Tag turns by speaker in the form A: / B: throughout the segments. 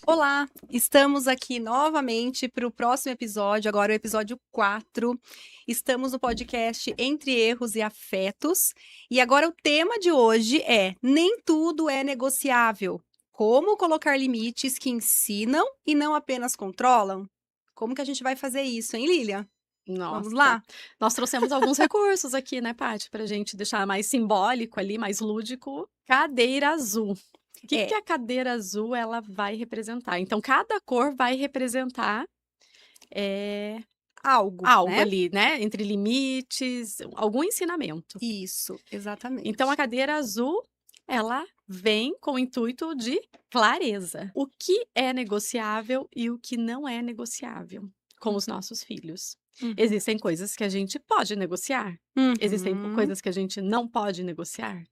A: Olá, estamos aqui novamente para o próximo episódio, agora o episódio 4. Estamos no podcast Entre Erros e Afetos. E agora o tema de hoje é: nem tudo é negociável. Como colocar limites que ensinam e não apenas controlam? Como que a gente vai fazer isso, hein, Lília? Vamos
B: Nossa,
A: lá?
B: nós trouxemos alguns recursos aqui, né, Paty, pra gente deixar mais simbólico ali, mais lúdico. Cadeira azul. O que a cadeira azul ela vai representar? Então, cada cor vai representar
A: Algo,
B: algo
A: né?
B: ali, né? Entre limites, algum ensinamento.
A: Isso, exatamente.
B: Então, a cadeira azul, ela vem com o intuito de clareza. O que é negociável e o que não é negociável com os nossos filhos. Existem coisas que a gente pode negociar. Existem coisas que a gente não pode negociar.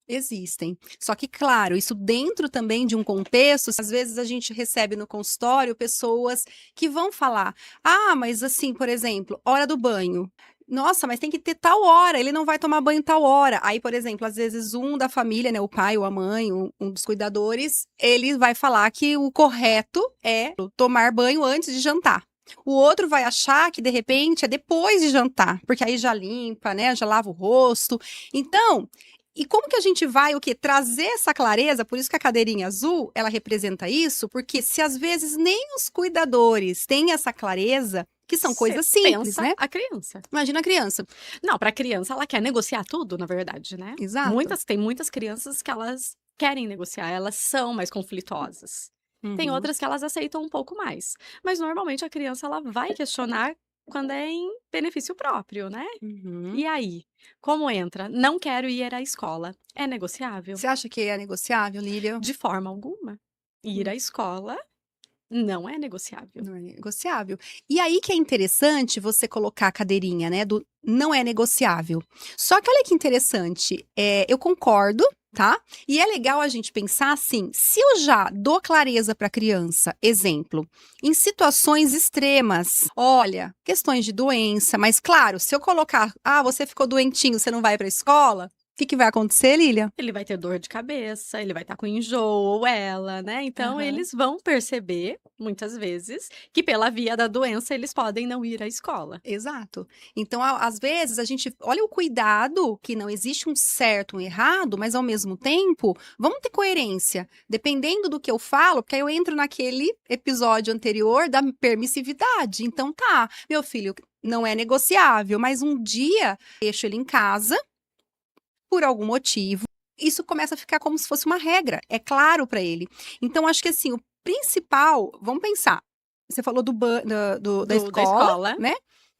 A: Existem. Só que, claro, isso dentro também de um contexto, às vezes a gente recebe no consultório pessoas que vão falar: ah, mas assim, por exemplo, hora do banho. Nossa, mas tem que ter tal hora, ele não vai tomar banho tal hora. Aí, por exemplo, às vezes um da família, né, o pai ou a mãe, um dos cuidadores, ele vai falar que o correto é tomar banho antes de jantar. O outro vai achar que, de repente, é depois de jantar, porque aí já limpa, né, já lava o rosto. Então, e como que a gente vai, trazer essa clareza? Por isso que a cadeirinha azul, ela representa isso, porque se às vezes nem os cuidadores têm essa clareza, que são coisas simples,
B: pensa
A: né?
B: a criança.
A: Imagina a criança.
B: Não, para a criança ela quer negociar tudo, na verdade, né?
A: Exato.
B: Tem muitas crianças que elas querem negociar, elas são mais conflituosas. Tem outras que elas aceitam um pouco mais. Mas normalmente a criança ela vai questionar quando é em benefício próprio, né? E aí, como entra? Não quero ir à escola. É negociável?
A: Você acha que é negociável, Lília?
B: De forma alguma. Ir à escola não é negociável.
A: Não é negociável. E aí que é interessante você colocar a cadeirinha, né, do não é negociável. Só que olha que interessante, eu concordo, tá? E é legal a gente pensar assim, se eu já dou clareza para a criança, exemplo, em situações extremas, olha, questões de doença, mas claro, se eu colocar, você ficou doentinho, você não vai para a escola, o que vai acontecer, Lília?
B: Ele vai ter dor de cabeça, ele vai estar com enjoo, ou ela, né? Então, eles vão perceber, muitas vezes, que pela via da doença eles podem não ir à escola.
A: Exato. Então, às vezes, a gente olha o cuidado, que não existe um certo, um errado, mas ao mesmo tempo, vamos ter coerência. Dependendo do que eu falo, porque aí eu entro naquele episódio anterior da permissividade. Então, tá, meu filho, não é negociável, mas um dia deixo ele em casa, por algum motivo, isso começa a ficar como se fosse uma regra, é claro para ele. Então, acho que assim, o principal, vamos pensar, você falou da escola, né?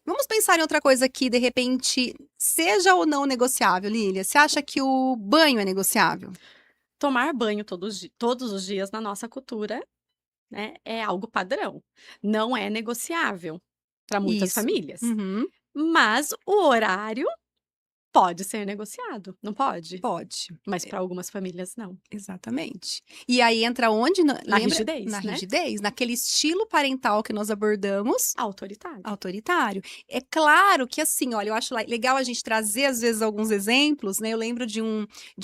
A: Vamos pensar em outra coisa que, de repente, seja ou não negociável, Lília. Você acha que o banho é negociável?
B: Tomar banho todos os dias na nossa cultura, né, é algo padrão. Não é negociável para muitas
A: Isso.
B: famílias. Mas o horário pode ser negociado, não pode?
A: Pode.
B: Mas para algumas famílias, não.
A: Exatamente. E aí entra onde?
B: Na rigidez,
A: Na
B: né?
A: rigidez, naquele estilo parental que nós abordamos.
B: Autoritário.
A: É claro que assim, olha, eu acho legal a gente trazer às vezes alguns exemplos, né? Eu lembro de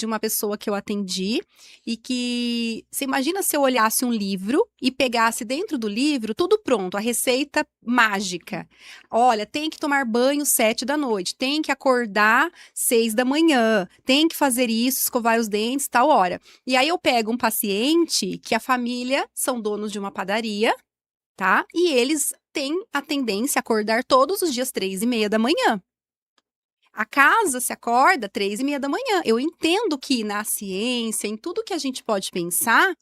A: uma pessoa que eu atendi e que, você imagina se eu olhasse um livro e pegasse dentro do livro tudo pronto, a receita mágica. Olha, tem que tomar banho 7 da noite, tem que acordar 6 da manhã, tem que fazer isso, escovar os dentes, tal hora. E aí eu pego um paciente que a família são donos de uma padaria, tá? E eles têm a tendência a acordar todos os dias 3:30 da manhã. A casa se acorda 3:30 da manhã. Eu entendo que na ciência, em tudo que a gente pode pensar,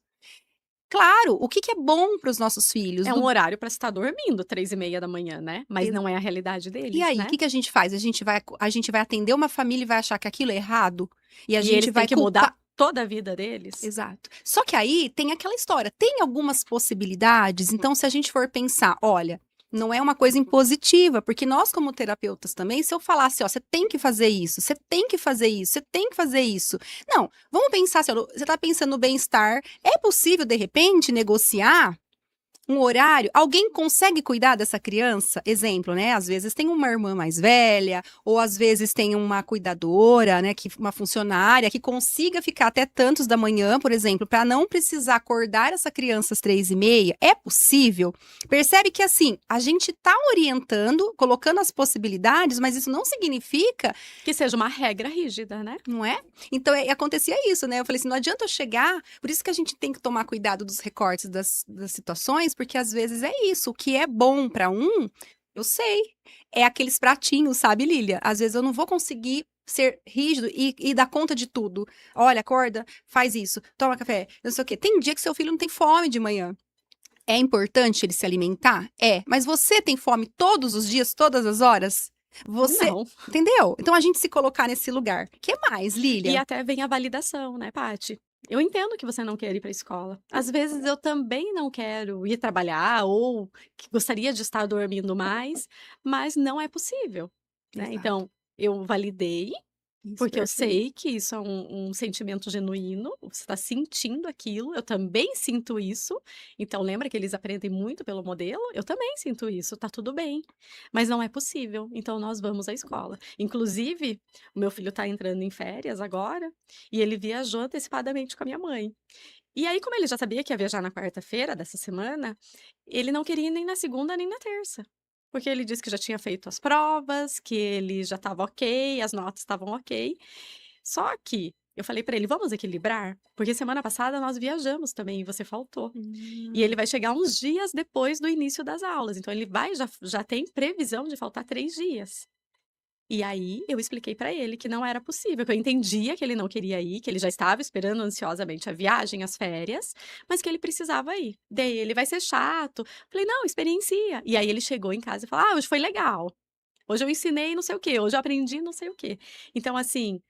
A: claro, o que é bom para os nossos filhos?
B: É um horário para estar dormindo 3:30 da manhã, né? Mas não é a realidade deles,
A: E aí,
B: né?
A: o que a gente faz? A gente vai atender uma família e vai achar que aquilo é errado? E a
B: E
A: gente
B: eles
A: vai
B: têm que mudar toda a vida deles?
A: Exato. Só que aí tem aquela história, tem algumas possibilidades, então se a gente for pensar, olha, não é uma coisa impositiva, porque nós como terapeutas também, se eu falasse, ó, você tem que fazer isso, você tem que fazer isso, você tem que fazer isso. Não, vamos pensar, assim, ó, você está pensando no bem-estar, é possível, de repente, negociar um horário, alguém consegue cuidar dessa criança? Exemplo, né? Às vezes tem uma irmã mais velha, ou às vezes tem uma cuidadora, né? Uma funcionária que consiga ficar até tantos da manhã, por exemplo, para não precisar acordar essa criança às 3h30. É possível? Percebe que assim, a gente está orientando, colocando as possibilidades, mas isso não significa
B: Que seja uma regra rígida, né?
A: não é? Então, acontecia isso, né? Eu falei assim, não adianta eu chegar, por isso que a gente tem que tomar cuidado dos recortes das situações, porque às vezes é isso, o que é bom para um, eu sei, é aqueles pratinhos, sabe, Lília? Às vezes eu não vou conseguir ser rígido e dar conta de tudo. Olha, acorda, faz isso, toma café, não sei o quê. Tem dia que seu filho não tem fome de manhã. É importante ele se alimentar? É. Mas você tem fome todos os dias, todas as horas? Você.
B: Não.
A: Entendeu? Então a gente se colocar nesse lugar. O que mais,
B: E
A: Lília?
B: até vem a validação, né, Paty? Eu entendo que você não quer ir para a escola. Às vezes eu também não quero ir trabalhar ou que gostaria de estar dormindo mais, mas não é possível, né?
A: Exato.
B: Então, eu validei,
A: Isso,
B: porque eu
A: perfeito.
B: sei que isso é um sentimento genuíno, você está sentindo aquilo, eu também sinto isso. Então, lembra que eles aprendem muito pelo modelo? Eu também sinto isso, tá tudo bem. Mas não é possível, então nós vamos à escola. Inclusive, o meu filho está entrando em férias agora e ele viajou antecipadamente com a minha mãe. E aí, como ele já sabia que ia viajar na quarta-feira dessa semana, ele não queria ir nem na segunda nem na terça. Porque ele disse que já tinha feito as provas, que ele já estava ok, as notas estavam ok. Só que eu falei para ele: vamos equilibrar? Porque semana passada nós viajamos também e você faltou. E ele
A: Hum.
B: vai chegar uns dias depois do início das aulas. Então ele vai, já tem previsão de faltar 3 dias. E aí, eu expliquei pra ele que não era possível, que eu entendia que ele não queria ir, que ele já estava esperando ansiosamente a viagem, as férias, mas que ele precisava ir. Daí ele: "Vai ser chato". Falei: "Não, experiencia". E aí ele chegou em casa e falou: "Ah, hoje foi legal. Hoje eu ensinei não sei o quê, hoje eu aprendi não sei o quê". Então, assim,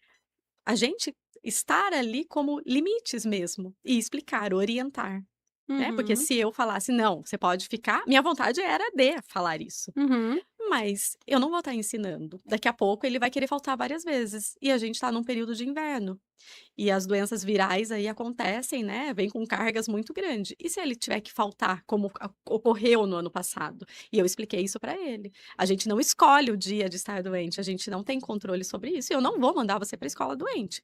B: a gente estar ali como limites mesmo, e explicar, orientar, né, porque
A: Uhum.
B: se eu falasse: "Não, você pode ficar", minha vontade era de falar isso.
A: Uhum.
B: Mas eu não vou estar ensinando. Daqui a pouco ele vai querer faltar várias vezes. E a gente está num período de inverno. E as doenças virais aí acontecem, né? Vem com cargas muito grandes. E se ele tiver que faltar, como ocorreu no ano passado? E eu expliquei isso para ele. A gente não escolhe o dia de estar doente, a gente não tem controle sobre isso. E eu não vou mandar você para a escola doente.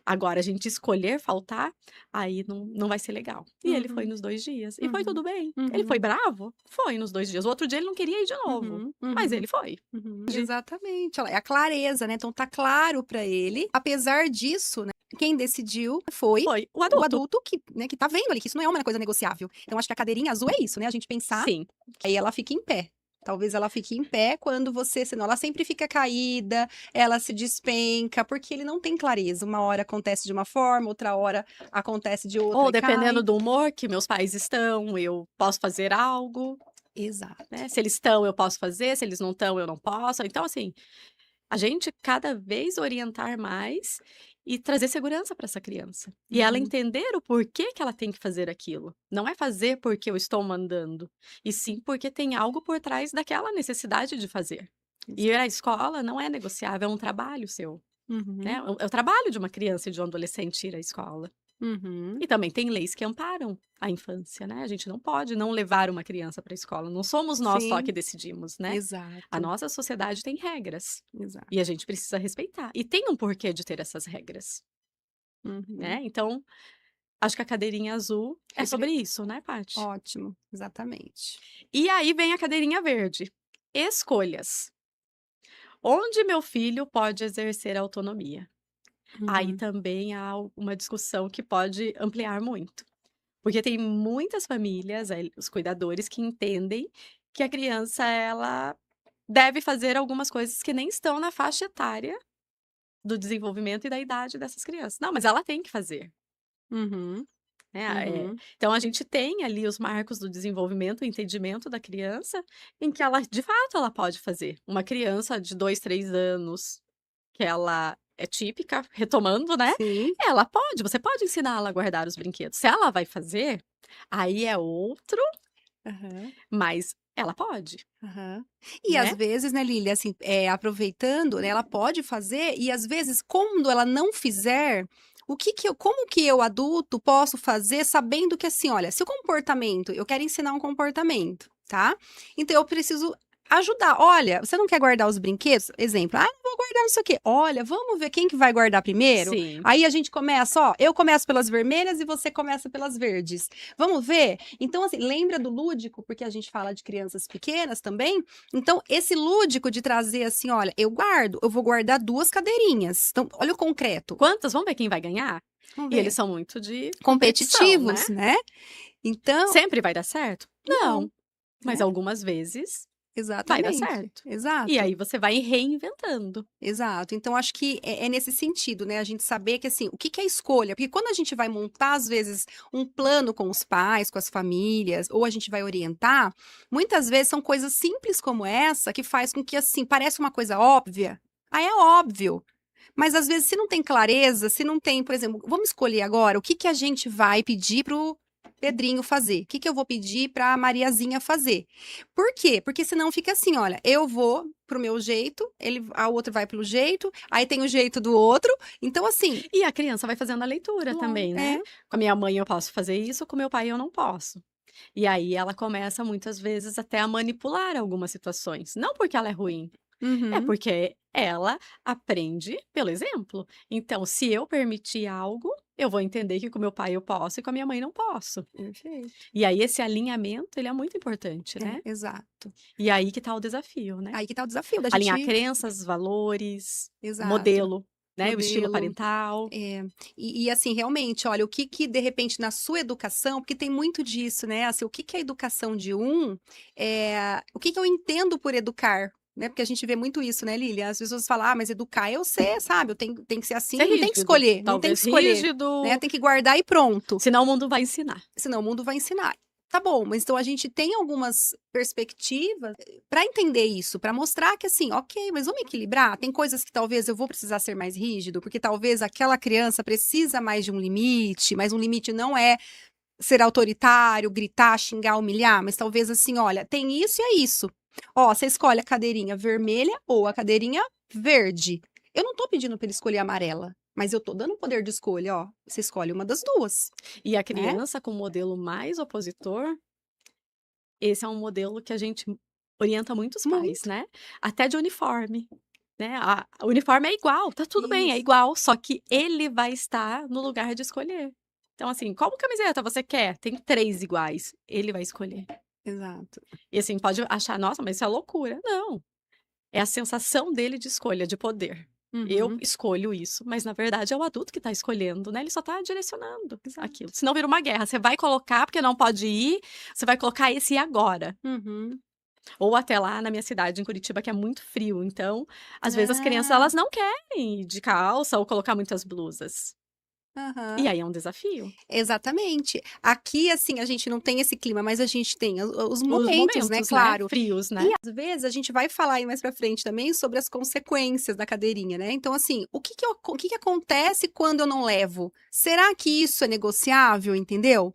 B: Agora, a gente escolher faltar, aí não vai ser legal. E ele foi
A: Uhum.
B: nos 2 dias. E foi
A: Uhum.
B: tudo bem. Ele foi
A: Uhum.
B: bravo? Foi nos 2 dias. O outro dia ele não queria ir de novo.
A: Uhum.
B: Mas
A: Uhum.
B: ele foi.
A: Uhum. Exatamente. Olha, é a clareza, né? Então tá claro para ele. Apesar disso, né? Quem decidiu foi
B: Foi o
A: o
B: adulto.
A: adulto que, né, que tá vendo ali que isso não é uma coisa negociável. Então acho que a cadeirinha azul é isso, né? A gente pensar,
B: Sim.
A: aí ela fica em pé. Talvez ela fique em pé quando você, senão ela sempre fica caída, ela se despenca, porque ele não tem clareza. Uma hora acontece de uma forma, outra hora acontece de outra
B: Ou
A: e cai.
B: dependendo do humor que meus pais estão, eu posso fazer algo,
A: Exato.
B: né? Se eles estão, eu posso fazer, se eles não estão, eu não posso. Então, assim, a gente cada vez orientar mais e trazer segurança para essa criança. E ela
A: Uhum.
B: entender o porquê que ela tem que fazer aquilo. Não é fazer porque eu estou mandando, e sim porque tem algo por trás daquela necessidade de fazer. E ir à escola não é negociável, é um trabalho seu, né?
A: Uhum.
B: É o trabalho de uma criança e de um adolescente ir à escola.
A: Uhum.
B: E também tem leis que amparam a infância, né? A gente não pode não levar uma criança para a escola. Não somos nós só que
A: Sim,
B: decidimos, né? A
A: exato,
B: nossa sociedade tem regras
A: exato.
B: e a gente precisa respeitar. E tem um porquê de ter essas regras, né?
A: Uhum.
B: Então, acho que a cadeirinha azul é sobre isso, né, Paty?
A: Ótimo, exatamente.
B: E aí vem a cadeirinha verde. Escolhas. Onde meu filho pode exercer autonomia? Aí
A: Uhum.
B: também há uma discussão que pode ampliar muito. Porque tem muitas famílias, os cuidadores que entendem que a criança ela deve fazer algumas coisas que nem estão na faixa etária do desenvolvimento e da idade dessas crianças. Não, mas ela tem que fazer,
A: Uhum.
B: né,
A: Uhum.
B: então a gente tem ali os marcos do desenvolvimento, o entendimento da criança, em que ela, de fato, ela pode fazer. Uma criança de 2, 3 anos, que ela é típica, retomando, né,
A: Sim.
B: ela pode, você pode ensiná-la a guardar os brinquedos. Se ela vai fazer, aí é outro.
A: Aham,
B: Mas ela pode,
A: aham. E às
B: né.
A: vezes, né, Lília, assim, aproveitando, né, ela pode fazer e às vezes quando ela não fizer, Como que eu, adulto, posso fazer sabendo que assim, olha, se o comportamento, eu quero ensinar um comportamento, tá? Então eu preciso ajudar. Olha, você não quer guardar os brinquedos? Exemplo, não vou guardar não sei o quê. Olha, vamos ver quem que vai guardar primeiro?
B: Sim.
A: Aí a gente começa, ó, eu começo pelas vermelhas e você começa pelas verdes. Vamos ver? Então, assim, lembra do lúdico, porque a gente fala de crianças pequenas também. Então, esse lúdico de trazer assim, olha, eu vou guardar 2 cadeirinhas. Então, olha o concreto.
B: Quantas? Vamos ver quem vai ganhar?
A: Vamos
B: E
A: ver.
B: eles são muito de
A: Competitivos,
B: competição,
A: né? Então,
B: Sempre vai dar certo? Não. Mas
A: né?
B: algumas vezes vai dar
A: Exatamente.
B: certo.
A: Exato.
B: E aí você vai reinventando.
A: Exato. Então, acho que é nesse sentido, né? A gente saber que, assim, o que que é escolha? Porque quando a gente vai montar, às vezes, um plano com os pais, com as famílias, ou a gente vai orientar, muitas vezes são coisas simples como essa que faz com que, assim, parece uma coisa óbvia. Aí é óbvio. Mas, às vezes, se não tem clareza, se não tem, por exemplo, vamos escolher agora o que que a gente vai pedir pro Pedrinho fazer? O que que eu vou pedir pra Mariazinha fazer? Por quê? Porque senão fica assim, olha, eu vou pro meu jeito, a outra vai pelo jeito, aí tem o jeito do outro. Então, assim,
B: E a criança vai fazendo a leitura também, né?
A: é.
B: Com a minha mãe eu posso fazer isso, com meu pai eu não posso. E aí ela começa muitas vezes até a manipular algumas situações. Não porque ela é ruim, é
A: Uhum,
B: porque ela aprende pelo exemplo. Então, se eu permitir algo, eu vou entender que com meu pai eu posso e com a minha mãe não posso.
A: perfeito.
B: E aí esse alinhamento, ele é muito importante, né?
A: Exato.
B: E aí que tá o desafio, né?
A: Aí que tá o desafio da
B: Alinhar
A: gente.
B: crenças, valores,
A: Exato.
B: modelo, né? O estilo
A: Modelo.
B: parental.
A: É, e assim, realmente, olha, o que que de repente na sua educação, porque tem muito disso, né? Assim, o que que é a educação de o que que eu entendo por educar, né? Porque a gente vê muito isso, né, Lilian? As pessoas falam, mas educar é eu ser, sabe? Tem que ser assim,
B: Ser
A: não tem que
B: rígido.
A: escolher, não tem que
B: Talvez
A: escolher, né?
B: rígido.
A: Tem que guardar e pronto,
B: Senão o mundo vai ensinar.
A: senão o mundo vai ensinar. Tá bom, mas então a gente tem algumas perspectivas para entender isso, para mostrar que assim, ok, mas vamos equilibrar. Tem coisas que talvez eu vou precisar ser mais rígido, porque talvez aquela criança precisa mais de um limite, mas um limite não é ser autoritário, gritar, xingar, humilhar, mas talvez assim, olha, tem isso e é isso. Ó, você escolhe a cadeirinha vermelha ou a cadeirinha verde. Eu não tô pedindo para ele escolher a amarela, mas eu tô dando poder de escolha, ó. Você escolhe uma das duas,
B: E a
A: né?
B: criança com o modelo mais opositor, esse é um modelo que a gente orienta muitos pais,
A: Muito.
B: né? Até de uniforme. Né? O uniforme é igual, tá tudo bem, é
A: Isso.
B: igual, só que ele vai estar no lugar de escolher. Então, assim, qual camiseta você quer? Tem 3 iguais, ele vai escolher.
A: Exato.
B: E assim, pode achar, nossa, mas isso é loucura. Não, é a sensação dele de escolha, de poder. Eu
A: Uhum.
B: escolho isso, mas na verdade é o adulto que tá escolhendo, né? Ele só tá direcionando
A: Exato.
B: aquilo. Senão vira uma guerra. Você vai colocar, porque não pode ir, você vai colocar esse e agora.
A: Uhum.
B: Ou até lá na minha cidade, em Curitiba, que é muito frio. Então, às vezes as crianças,
A: Ah,
B: elas não querem ir de calça ou colocar muitas blusas. E
A: aham.
B: aí é um desafio.
A: Exatamente. Aqui, assim, a gente não tem esse clima, mas a gente tem os
B: Os
A: momentos, né?
B: momentos, né,
A: Claro.
B: frios,
A: E
B: né.
A: às vezes a gente vai falar aí mais pra frente também sobre as consequências da cadeirinha, né? Então, assim, o que que acontece quando eu não levo? Será que isso é negociável, entendeu?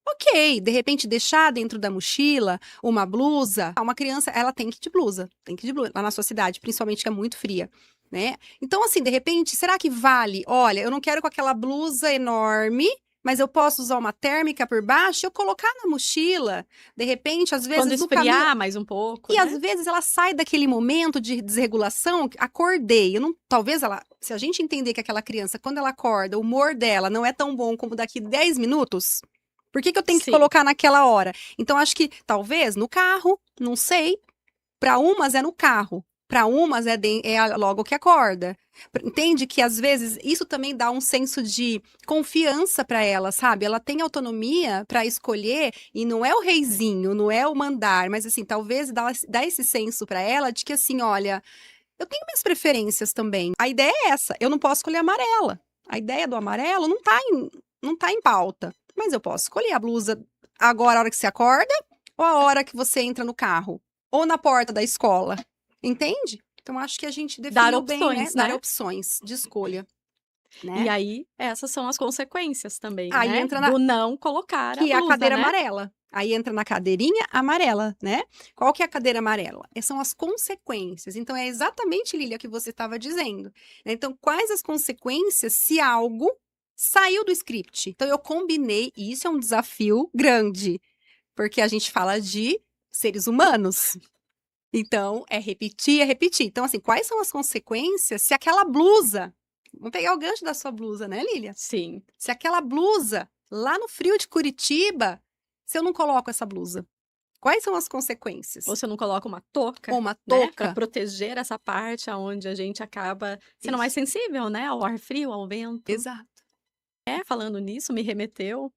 A: Ok, de repente deixar dentro da mochila uma blusa. Uma criança, ela tem que ir de blusa, tem que ir de blusa, lá na sua cidade, principalmente que é muito fria, né? Então, assim, de repente, será que vale? Olha, eu não quero com aquela blusa enorme, mas eu posso usar uma térmica por baixo e eu colocar na mochila. De repente, às
B: Quando
A: vezes, no caminho.
B: esfriar mais um pouco,
A: E às
B: né.
A: vezes ela sai daquele momento de desregulação, acordei. Eu não, talvez ela, se a gente entender que aquela criança, quando ela acorda, o humor dela não é tão bom como daqui 10 minutos, por que que eu tenho que
B: Sim.
A: colocar naquela hora? Então, acho que talvez no carro, não sei. Para umas é no carro, para umas logo que acorda. Entende que às vezes isso também dá um senso de confiança para ela, sabe? Ela tem autonomia para escolher e não é o reizinho, não é o mandar, mas assim, talvez dá esse senso para ela de que assim, olha, eu tenho minhas preferências também. A ideia é essa, eu não posso escolher amarela. A ideia do amarelo não tá em pauta, mas eu posso escolher a blusa agora a hora que você acorda ou a hora que você entra no carro ou na porta da escola. Entende? Então acho que a gente
B: Dar
A: definiu bem, né?
B: opções,
A: Dar
B: né.
A: opções de escolha,
B: E
A: né?
B: aí, essas são as consequências também,
A: Aí
B: né,
A: entra
B: do não colocar a
A: que é a
B: blusa,
A: cadeira
B: né.
A: amarela. Aí entra na cadeirinha amarela, né? Qual que é a cadeira amarela? São as consequências. Então, é exatamente, Lília, o que você estava dizendo, né? Então, quais as consequências se algo Saiu do script. Então, eu combinei, e isso é um desafio grande, porque a gente fala de seres humanos. Então, é repetir, é repetir. Então, assim, quais são as consequências se aquela blusa... Vamos pegar o gancho da sua blusa, né, Lília?
B: Sim.
A: Se aquela blusa, lá no frio de Curitiba, se eu não coloco essa blusa, quais são as consequências?
B: Ou você não coloca uma touca,
A: Ou uma
B: né,
A: touca.
B: pra proteger essa parte aonde a gente acaba sendo mais
A: Isso.
B: sensível, né, ao ar frio, ao vento.
A: Exato.
B: Falando nisso, me remeteu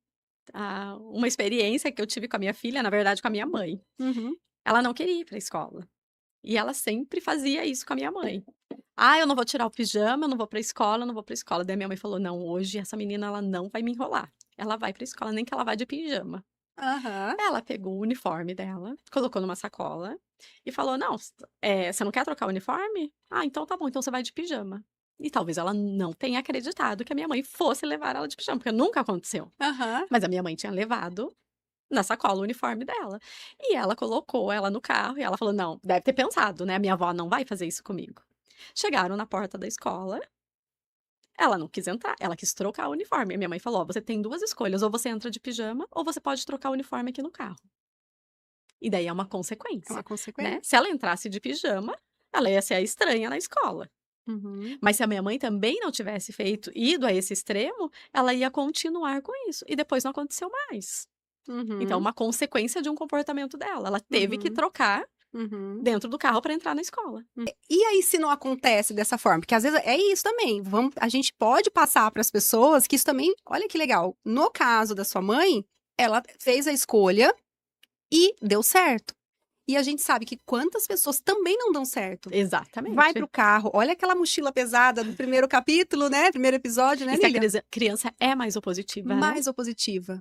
B: a uma experiência que eu tive com a minha filha, na verdade, com a minha mãe.
A: Uhum.
B: Ela não queria ir pra escola. E ela sempre fazia isso com a minha mãe. "Ah, eu não vou tirar o pijama, eu não vou pra escola, eu não vou pra escola". Daí minha mãe falou: "Não, hoje essa menina ela não vai me enrolar. Ela vai pra escola, nem que ela vá de pijama".
A: Aham.
B: Ela pegou o uniforme dela, colocou numa sacola e falou: "Não, você não quer trocar o uniforme? Ah, então tá bom, então você vai de pijama". E talvez ela não tenha acreditado que a minha mãe fosse levar ela de pijama, porque nunca aconteceu.
A: Aham.
B: Mas a minha mãe tinha levado na sacola o uniforme dela. E ela colocou ela no carro e ela falou: "Não, deve ter pensado, né, minha avó não vai fazer isso comigo". Chegaram na porta da escola, ela não quis entrar, ela quis trocar o uniforme. A minha mãe falou: "Ó, você tem 2 escolhas, ou você entra de pijama, ou você pode trocar o uniforme aqui no carro". E daí é uma
A: É uma
B: consequência, né.
A: consequência.
B: Se ela entrasse de pijama, ela ia ser a estranha na escola.
A: Uhum.
B: Mas se a minha mãe também não tivesse ido a esse extremo, ela ia continuar com isso, e depois não aconteceu mais. Então,
A: Uhum.
B: uma consequência de um comportamento dela, ela teve que
A: Uhum.
B: trocar
A: Uhum.
B: dentro do carro para entrar na escola.
A: E aí, se não acontece dessa forma? Porque às vezes é isso também. A gente pode passar para as pessoas que isso também. Olha que legal. No caso da sua mãe, ela fez a escolha e deu certo. E a gente sabe que quantas pessoas também não dão certo. Vai pro
B: Exatamente.
A: carro, olha aquela mochila pesada do primeiro capítulo, né? Primeiro episódio, né,
B: E se a
A: Lilia?
B: criança é mais opositiva, né?
A: Mais opositiva.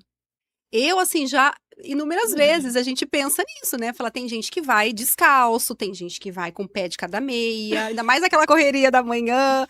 A: Eu, assim, já inúmeras vezes a gente pensa nisso, né? Fala, tem gente que vai descalço, tem gente que vai com o pé de cada meia, ainda mais aquela correria da manhã,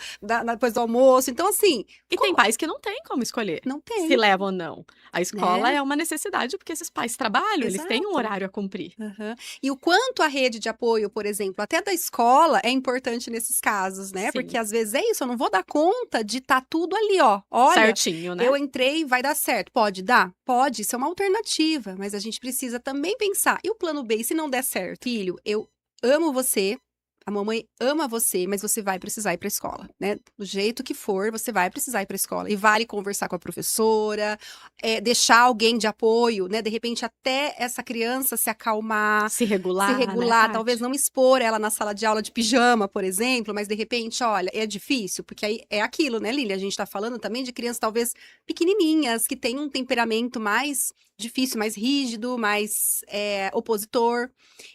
A: depois do almoço. Então, assim,
B: E tem pais que não têm como escolher
A: não
B: se
A: tem,
B: leva ou não. A escola
A: né?
B: é uma necessidade, porque esses pais trabalham, eles têm um
A: Exato.
B: horário a cumprir.
A: Aham. E o quanto a rede de apoio, por exemplo, até da escola, é importante nesses casos, né? Porque
B: Sim,
A: às vezes é isso, eu não vou dar conta de estar tudo ali, ó. Olha,
B: certinho, né?
A: eu entrei, vai dar certo. Pode dar? Pode, isso é uma alternativa, mas a gente precisa também pensar. E o plano B, e se não der certo? Filho, eu amo você, a mamãe ama você, mas você vai precisar ir para a escola, né? Do jeito que for, você vai precisar ir para a escola. E vale conversar com a professora, deixar alguém de apoio, né? De repente, até essa criança se acalmar,
B: Se
A: se
B: regular, né,
A: regular, talvez
B: Paty?
A: não expor ela na sala de aula de pijama, por exemplo, mas de repente, olha, é difícil, porque aí é aquilo, né, Lília? A gente tá falando também de crianças talvez pequenininhas, que têm um temperamento mais difícil, mais rígido, mais opositor.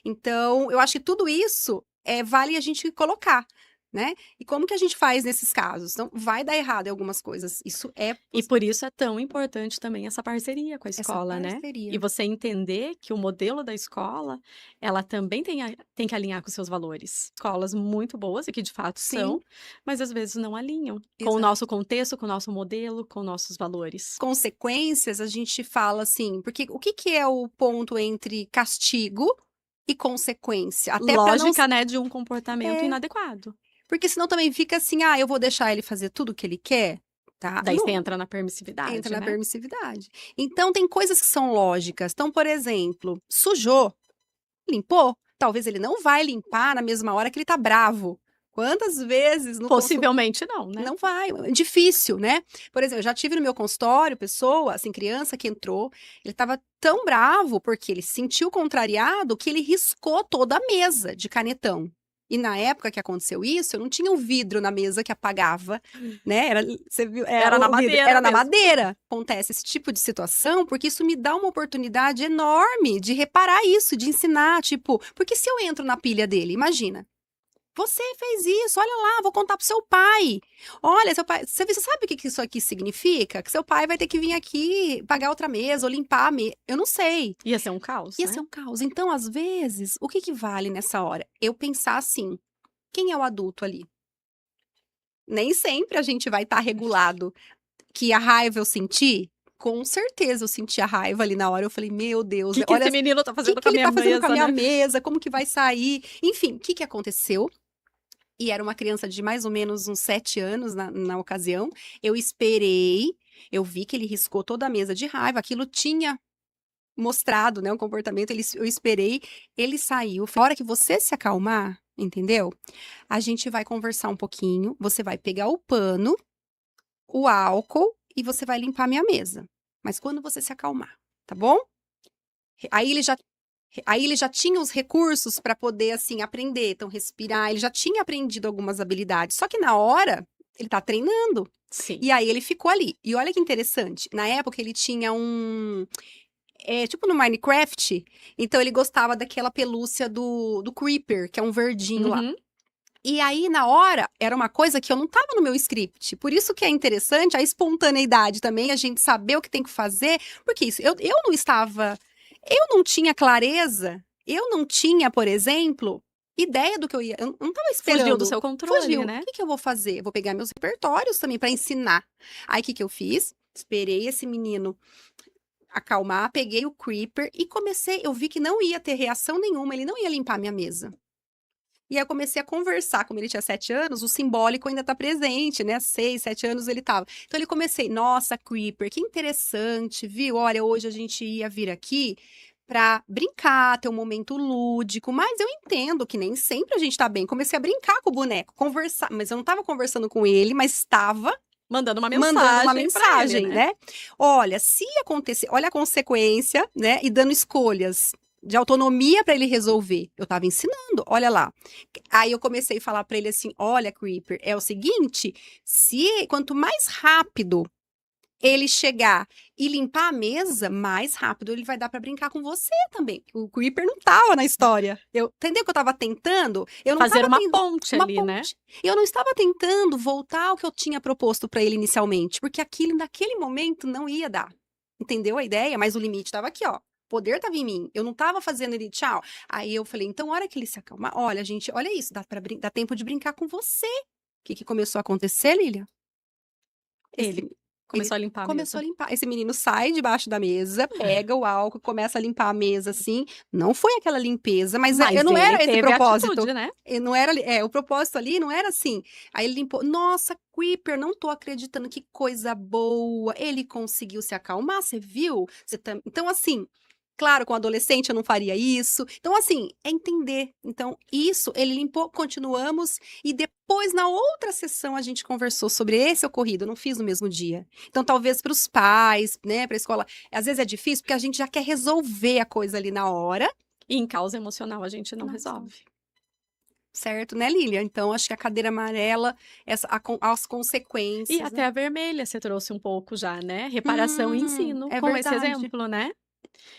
A: Então, eu acho que tudo isso vale a gente colocar, né? E como que a gente faz nesses casos? Então, vai dar errado em algumas coisas. Isso é
B: E por isso é tão importante também essa parceria com a
A: essa
B: escola, né? E
A: parceria.
B: você entender que o modelo da escola, ela também tem que alinhar com seus valores. Escolas muito boas, e que de fato
A: Sim,
B: são, mas às vezes não alinham com o
A: exato.
B: nosso contexto, com o nosso modelo, com nossos valores.
A: Consequências, a gente fala assim, porque o que que é o ponto entre castigo e consequência? Até para não
B: Lógica, né, de um comportamento
A: é,
B: inadequado.
A: porque senão também fica assim, eu vou deixar ele fazer tudo o que ele quer, tá?
B: Daí você
A: Não,
B: entra na
A: entra
B: permissividade,
A: na
B: né?
A: permissividade. Então tem coisas que são lógicas. Então, por exemplo, sujou, limpou, talvez ele não vai limpar na mesma hora que ele tá bravo. Quantas vezes no consultório
B: Possivelmente não, né?
A: não vai, é difícil, né? Por exemplo, eu já tive no meu consultório pessoa, assim, criança que entrou, ele estava tão bravo porque ele se sentiu contrariado que ele riscou toda a mesa de canetão. E na época que aconteceu isso, eu não tinha um vidro na mesa que apagava, né? Você viu?
B: Era na
A: O vidro
B: madeira
A: era na
B: mesmo.
A: madeira. Acontece esse tipo de situação porque isso me dá uma oportunidade enorme de reparar isso, de ensinar, tipo, porque se eu entro na pilha dele, imagina. Você fez isso, olha lá, vou contar pro seu pai. Olha, seu pai, você sabe o que isso aqui significa? Que seu pai vai ter que vir aqui pagar outra mesa ou limpar a mesa. Eu não sei.
B: Ia ser um caos,
A: Ia
B: né?
A: ser um caos. Então, às vezes, o que que vale nessa hora? Eu pensar assim: quem é o adulto ali? Nem sempre a gente vai estar regulado. Que a raiva eu senti, com certeza eu senti a raiva ali na hora. Eu falei, meu Deus,
B: Que
A: olha,
B: esse menino tá
A: o que
B: fazendo com
A: que
B: a
A: ele
B: minha
A: tá fazendo com a
B: mesa,
A: minha
B: né?
A: mesa? Como que vai sair? Enfim, o que que aconteceu? E era uma criança de mais ou menos uns 7 anos na ocasião. Eu esperei, Eu vi que ele riscou toda a mesa de raiva, aquilo tinha mostrado, né, o comportamento, eu esperei, ele saiu. A hora que você se acalmar, entendeu? A gente vai conversar um pouquinho, você vai pegar o pano, o álcool e você vai limpar minha mesa. Mas quando você se acalmar, tá bom? Aí ele já Aí ele já tinha os recursos para poder, assim, aprender. Então, respirar, ele já tinha aprendido algumas habilidades. Só que na hora, ele tá treinando.
B: Sim.
A: E aí ele ficou ali. E olha que interessante, na época ele tinha tipo no Minecraft, então ele gostava daquela pelúcia do Creeper, que é um verdinho lá.
B: Uhum.
A: E aí, na hora, era uma coisa que eu não tava no meu script. Por isso que é interessante a espontaneidade também, a gente saber o que tem que fazer. Porque isso, eu não estava. Eu não tinha clareza, eu não tinha, por exemplo, ideia do que eu ia. Eu não estava esperando.
B: Fugiu do seu controle,
A: Fugiu.
B: né?
A: O que eu vou fazer? Eu vou pegar meus repertórios também para ensinar. Aí, o que eu fiz? Esperei esse menino acalmar, peguei o Creeper e comecei. Eu vi que não ia ter reação nenhuma, ele não ia limpar minha mesa. E aí eu comecei a conversar, como ele tinha 7 anos, o simbólico ainda tá presente, né? 6, 7 anos ele tava. Então ele comecei, nossa, Creeper, que interessante, viu? Olha, hoje a gente ia vir aqui pra brincar, ter um momento lúdico, mas eu entendo que nem sempre a gente tá bem. Comecei a brincar com o boneco, conversar, mas eu não tava conversando com ele, mas estava
B: Mandando uma
A: mandando uma
B: mensagem pra
A: mensagem,
B: ele, né?
A: né? Olha, se acontecer, olha a consequência, né? E dando escolhas de autonomia para ele resolver. Eu tava ensinando, olha lá. Aí eu comecei a falar para ele assim: "Olha, Creeper, é o seguinte, se quanto mais rápido ele chegar e limpar a mesa, mais rápido ele vai dar para brincar com você também". O Creeper não tava na história. Entendeu que eu tava tentando? Eu não
B: Fazer
A: tava
B: uma ponte
A: uma
B: ali, né?
A: ponte. Eu não estava tentando voltar ao que eu tinha proposto para ele inicialmente, porque aquilo naquele momento não ia dar. Entendeu a ideia? Mas o limite estava aqui, ó. O poder estava em mim. Eu não estava fazendo ele tchau. Aí eu falei, então, a hora que ele se acalmar, olha, gente, olha isso, dá tempo de brincar com você. O que começou a acontecer, Lilia?
B: Ele começou a limpar a
A: Começou a
B: mesa.
A: limpar. Esse menino sai debaixo da mesa, pega o álcool, começa a limpar a mesa, assim. Não foi aquela limpeza, mas
B: Mas
A: não
B: ele
A: era esse o
B: teve
A: propósito.
B: atitude, né?
A: Não era, o propósito ali não era assim. Aí ele limpou. Nossa, Creeper, não tô acreditando, que coisa boa. Ele conseguiu se acalmar, você viu? Então, assim, claro, com adolescente eu não faria isso. Então, assim, é entender. Então, isso, ele limpou, continuamos. E depois, na outra sessão, a gente conversou sobre esse ocorrido. Eu não fiz no mesmo dia. Então, talvez para os pais, né, para a escola, às vezes é difícil, porque a gente já quer resolver a coisa ali na hora.
B: E em causa emocional a gente não resolve.
A: Certo, né, Lília? Então, acho que a cadeira amarela, as consequências.
B: E até a vermelha você trouxe um pouco já, né? Reparação e ensino,
A: é
B: com esse
A: verdade.
B: exemplo, né?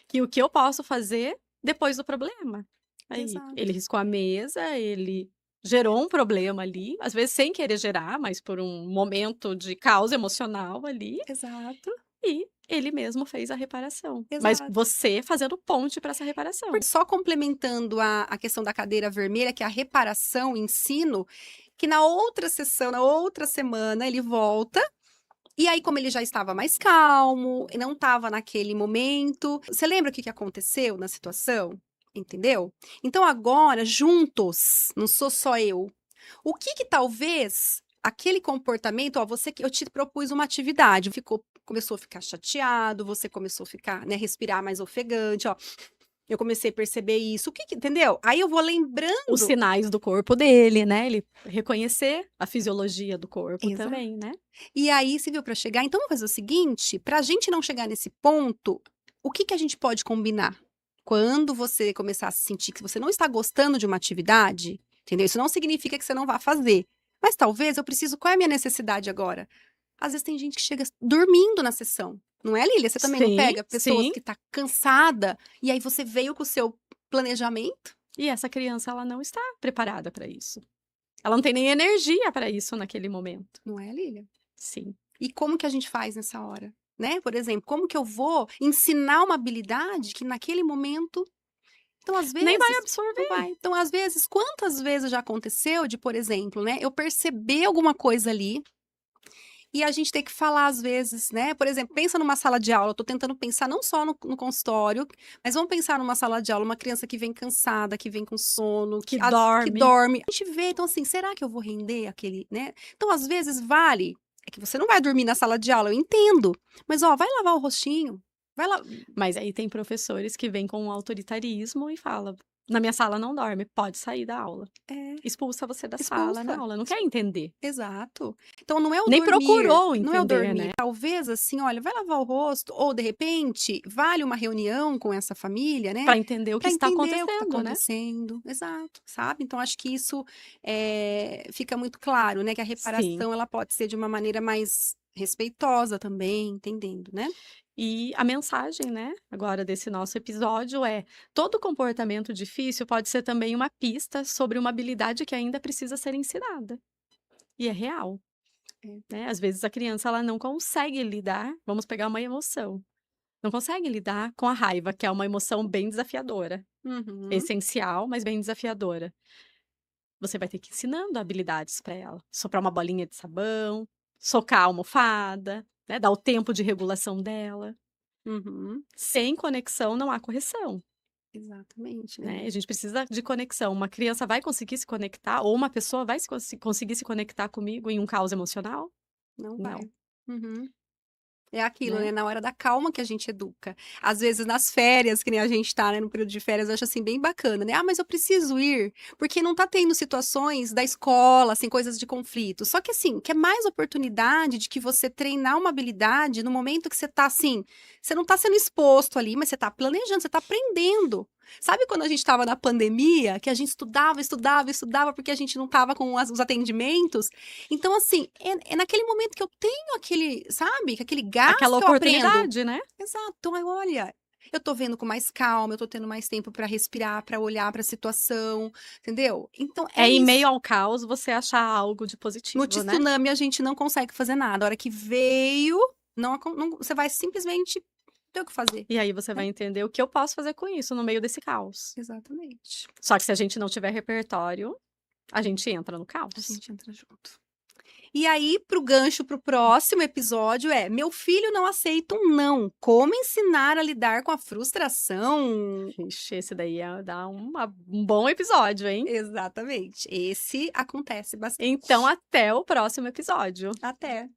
B: Que o que eu posso fazer depois do problema. Aí,
A: Exato.
B: ele riscou a mesa, ele gerou um problema ali, às vezes sem querer gerar, mas por um momento de causa emocional ali,
A: Exato.
B: e ele mesmo fez a reparação. Mas
A: Exato.
B: você fazendo ponte para essa reparação.
A: Só complementando a questão da cadeira vermelha, que é a reparação, ensino, que na outra sessão, na outra semana, ele volta. E aí, como ele já estava mais calmo, e não estava naquele momento. Você lembra o que aconteceu na situação? Entendeu? Então, agora, juntos, não sou só eu. O que talvez aquele comportamento, ó, eu te propus uma atividade, começou a ficar chateado, você começou a ficar, né, respirar mais ofegante, ó. Eu comecei a perceber isso. Entendeu? Aí eu vou lembrando.
B: Os sinais do corpo dele, né? Ele reconhecer a fisiologia do corpo
A: Exato.
B: também, né?
A: E aí, você viu, para chegar. Então, vamos fazer o seguinte: para a gente não chegar nesse ponto, o que a gente pode combinar? Quando você começar a sentir que você não está gostando de uma atividade, entendeu? Isso não significa que você não vá fazer. Mas talvez eu preciso. Qual é a minha necessidade agora? Às vezes tem gente que chega dormindo na sessão. Não é, Lília? Você também não pega pessoas que tá cansada e aí você veio com o seu planejamento?
B: E essa criança, ela não está preparada para isso. Ela não tem nem energia para isso naquele momento.
A: Não é, Lília?
B: Sim.
A: E como que a gente faz nessa hora? Né? Por exemplo, como que eu vou ensinar uma habilidade que naquele momento. Então, às vezes.
B: Nem vai absorver.
A: Não vai. Então, às vezes, quantas vezes já aconteceu de, por exemplo, né? Eu perceber alguma coisa ali. E a gente tem que falar às vezes, né? Por exemplo, pensa numa sala de aula. Eu tô tentando pensar não só no consultório, mas vamos pensar numa sala de aula, uma criança que vem cansada, que vem com sono,
B: Que
A: que
B: dorme.
A: dorme. A gente vê, então assim, será que eu vou render aquele, né? Então, às vezes, vale é que você não vai dormir na sala de aula, eu entendo. Mas, ó, vai lavar o rostinho, vai lá.
B: Mas aí tem professores que vêm com um autoritarismo e falam: na minha sala não dorme, pode sair da aula.
A: É,
B: Expulsa você da sala na
A: expulsa.
B: aula. Não quer entender.
A: Exato. Então não é o
B: Nem
A: dormir,
B: procurou
A: não é o
B: entender,
A: dormir.
B: né?
A: Talvez assim, olha, vai lavar o rosto, ou de repente, vale uma reunião com essa família, né?
B: Pra entender o que
A: Para
B: está
A: entender o que está
B: acontecendo, né?
A: acontecendo. Exato, sabe? Então acho que isso fica muito claro, né? Que a
B: Sim.
A: reparação ela pode ser de uma maneira mais respeitosa também, entendendo, né?
B: E a mensagem, né, agora desse nosso episódio é: todo comportamento difícil pode ser também uma pista sobre uma habilidade que ainda precisa ser ensinada. E é real,
A: É.
B: né? Às vezes a criança ela não consegue lidar, vamos pegar uma emoção, não consegue lidar com a raiva, que é uma emoção bem desafiadora,
A: Uhum,
B: essencial, mas bem desafiadora. Você vai ter que ir ensinando habilidades para ela, soprar uma bolinha de sabão, socar a almofada, né, dar o tempo de regulação dela.
A: uhum.
B: Sem conexão não há correção.
A: Exatamente, né?
B: Né? A gente precisa de conexão. Uma criança vai conseguir se conectar, ou uma pessoa vai conseguir se conectar comigo em um caos emocional?
A: Não
B: Não,
A: vai. Uhum. É aquilo,
B: né?
A: né? Na hora da calma que a gente educa. Às vezes, nas férias, que nem a gente tá, né? No período de férias, eu acho assim bem bacana, né? Ah, mas eu preciso ir, porque não tá tendo situações da escola, assim, coisas de conflito. Só que assim, que é mais oportunidade de que você treinar uma habilidade no momento que você tá assim, você não tá sendo exposto ali, mas você tá planejando, você tá aprendendo. Sabe quando a gente estava na pandemia, que a gente estudava, estudava, estudava, porque a gente não tava com os atendimentos? Então, assim, é naquele momento que eu tenho aquele, sabe, aquele gás
B: Aquela
A: que eu aprendo.
B: oportunidade, né?
A: Exato. Então, aí, olha, eu tô vendo com mais calma, eu tô tendo mais tempo para respirar, para olhar para a situação, entendeu? Então, é
B: É em meio
A: isso.
B: ao caos você achar algo de
A: No
B: positivo, né?
A: tsunami a gente não consegue fazer nada. A hora que veio, você vai simplesmente ter o que fazer.
B: E aí você
A: Né?
B: vai entender o que eu posso fazer com isso no meio desse caos.
A: Exatamente.
B: Só que se a gente não tiver repertório, a gente entra no
A: A
B: caos.
A: gente entra junto. E aí, pro gancho pro próximo episódio meu filho não aceita um não. Como ensinar a lidar com a frustração?
B: Ixi, esse daí ia dar um bom episódio, hein?
A: Exatamente. Esse acontece bastante.
B: Então, até o próximo episódio.
A: Até.